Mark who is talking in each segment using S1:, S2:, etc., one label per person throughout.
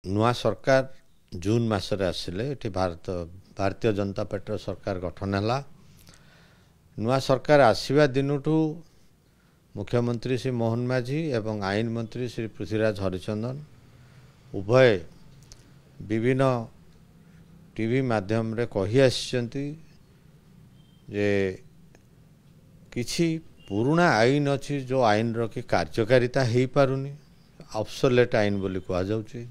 S1: नुआ सरकार जून मासरे आसिले एठी भारतीय जनता पार्टी सरकार गठन है। नुआ सरकार आसवा दिनुठू मुख्यमंत्री श्री मोहन माझी एवं आईन मंत्री श्री पृथ्वीराज हरिचंदन उभय विभिन्न टीवी माध्यम रे कही आसिचंती जे किछि पुराना आईन अच्छी जो आईन रो कि कार्यकारिता हो पारुनी ऑब्सोलेट आईन बोली कह जाउची।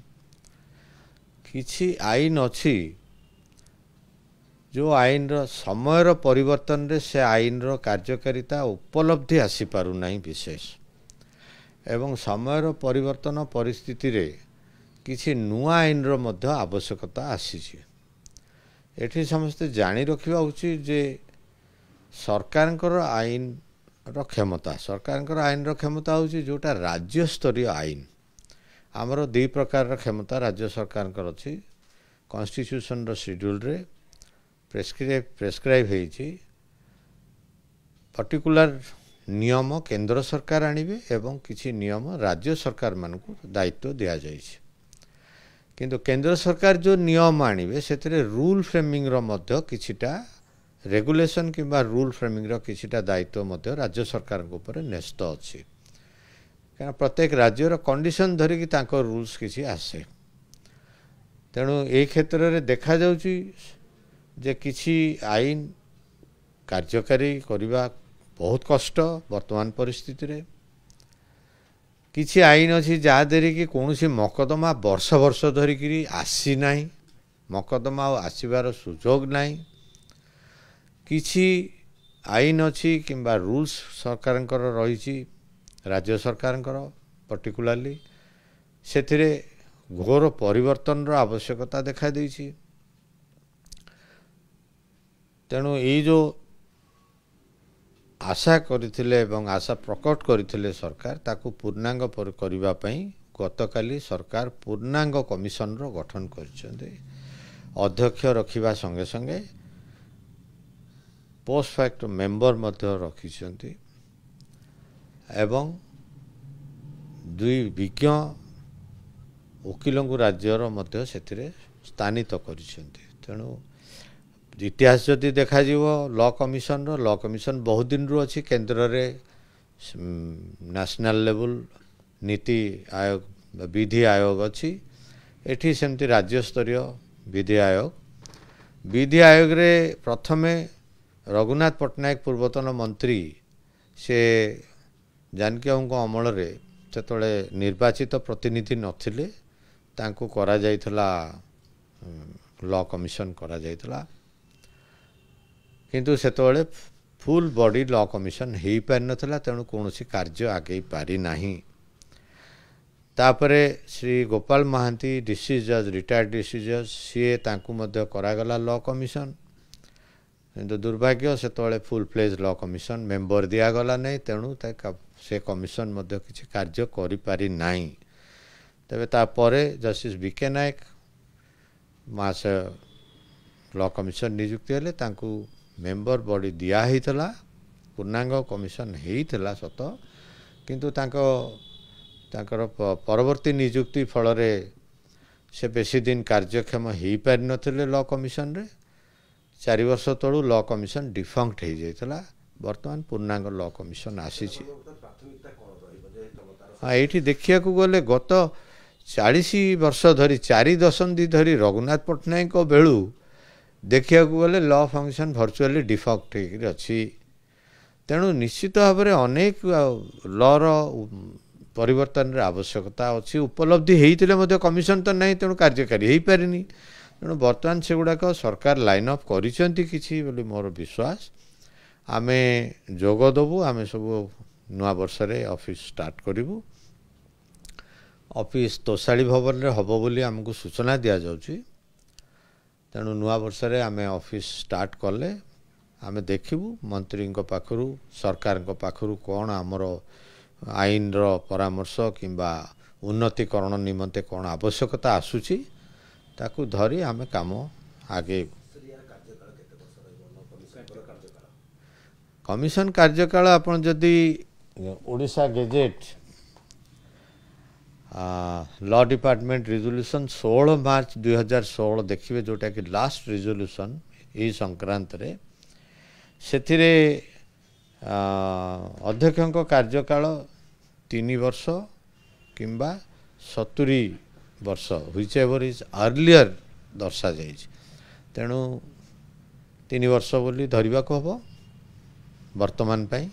S1: किछि आईन अच्छी जो आईन रो समय रो परिवर्तन रे से आईन रो कार्यकारिता उपलब्धि आसी पारु नहीं विशेष एवं समय रो परिवर्तन परिस्थिति रे किछि नुआ आईन रो मध्य आवश्यकता आसीछि। एठी समस्ते जानी रखिबा उचित जे सरकार आईन रो क्षमता सरकार आईन रो क्षमता होची जोटा राज्य स्तरीय आईन आमर दुई प्रकार क्षमता राज्य सरकार अच्छी कॉन्स्टिट्यूशन रो शेड्यूल रे प्रेस्क्राइब होईची पर्टिकुलर नियम केंद्र सरकार आनिबे एवं किछि नियम राज्य सरकार मानकु दायित्व दिया जाइछि। किंतु केंद्र सरकार जो नियम आनिबे सेतरे रूल फ्रेमिंग रो मध्य किछिटा रेगुलेशन किंबा रूल फ्रेमिंग रो किछिटा दायित्व मध्य राज्य सरकार ऊपर न्यस्त अछि। कारण प्रत्येक राज्यर कंडीशन धरिकी तांको रूल्स किसी आसे तेणु ए क्षेत्र में देखा जाउची जे किसी आईन कार्यकारी करने बहुत कष्ट वर्तमान परिस्थिति रे। किसी आईन अच्छी जहाँदेरी कि कौन सी मकदमा वर्ष वर्ष धरिकी आसी नाही मकदमा आसबार सुजोग नाही। किसी आईन अच्छी किंबा रूल्स सरकार रही राज्य सरकार पर्टिकुलाली से घोर परिवर्तन रो आवश्यकता देखा देइछि। तेणु ये जो आशा करथिले एवं आशा प्रकट करथिले सरकार ताकू पूर्णांग करबा पई गतकाली सरकार पूर्णांग कमिशन रो गठन करछन्ते। अध्यक्ष रखिबा संगे संगे पोस्ट फैक्ट मेंबर मध्य रखिछन्ते एवं दुई विज्ञ वकिलों को राज्यर मध्य से स्थानित करिसेंते। तेणु इतिहास जदि देखा लॉ कमिशन बहुत दिन रु अच्छी केंद्र रे नेशनल लेवल नीति आयोग विधि आयोग अच्छी एठी सेमती राज्य स्तरीय विधि आयोग रे प्रथमे रघुनाथ पट्टनायक पूर्वतन मंत्री से जानकी अमल रे सेतले निर्वाचित प्रतिनिधि नथिले तांको करा जायथला लॉ कमिशन करा जायथला किंतु सेतले फुल बॉडी लॉ कमिशन हेई पार नथला तेणु कोनोसी कार्य आगे पारि नाही। तापरे श्री गोपाल महांती डिस्ट्रिक्ट जज रिटायर्ड डिस्ट्रिक्ट जज सीए तांको मध्य करागला लॉ कमिशन किंतु दुर्भाग्य सेतले full fledge law commission member दिया गला नहीं तेणु से कमिशन मध्य किसी कार्य करि पारि नाही। तबे तापरे जस्टिस बीके नायक मास लॉ कमिशन नियुक्ति हेले तांको मेंबर बॉडी दिया हितला पूर्णांग कमिशन हेइतला सत किंतु तांकर परवर्ती नियुक्ति फल रे से बेसी दिन कार्यक्षम हेई पारि नथिले लॉ कमिशन रे 4 वर्ष तळु लॉ कमिशन डिफंक्ट हो जाइतला। वर्तमान पूर्णांग लॉ कमिशन आसीछि। हाँ ये देखिया गले गत 40 वर्ष धरी 4 दशंधि धरी रघुनाथ पट्टनायक बेलू देखिया गले लॉ फंक्शन भर्चुअली डिफॉक्ट अच्छी। तेणु निश्चित भाव में अनेक लॉ परिवर्तन रे आवश्यकता अच्छी उपलब्धि होते कमिशन तो नहीं तेणु कार्यकारी हो पारिनी। तेणु बर्तमान से गुड़ाक सरकार लाइन अप करिसेंती किछि बोली मोर विश्वास। आमे जोग दबु आमे सब नुआ वर्ष रे ऑफिस स्टार्ट करिवु। ऑफिस तोसाली भवन रे हबो बोली हमको सूचना दिया जाउची। तेणु नुआ वर्ष रे आमे ऑफिस स्टार्ट कले आमे देखिबु मंत्री पाखरु सरकार पाखरु कौन आमर आईन रो परामर्श किंबा उन्नतीकरण निमंते कौन आवश्यकता आसुची ताकू धरी आमे काम आगे। कमिशन कार्यकाल आपन जदि Odisha gazette law department resolution 16 मार्च 2016 देखिए जोटा कि लास्ट रिजोल्यूशन यही संक्रांत रे सेथिरे अध्यक्षों कार्यकाल 3 वर्ष किंबा 70 वर्ष व्हिच एवर इज अर्लियर दर्शा जाए तेणु 3 वर्ष बोली धरवा को हम वर्तमान पाई।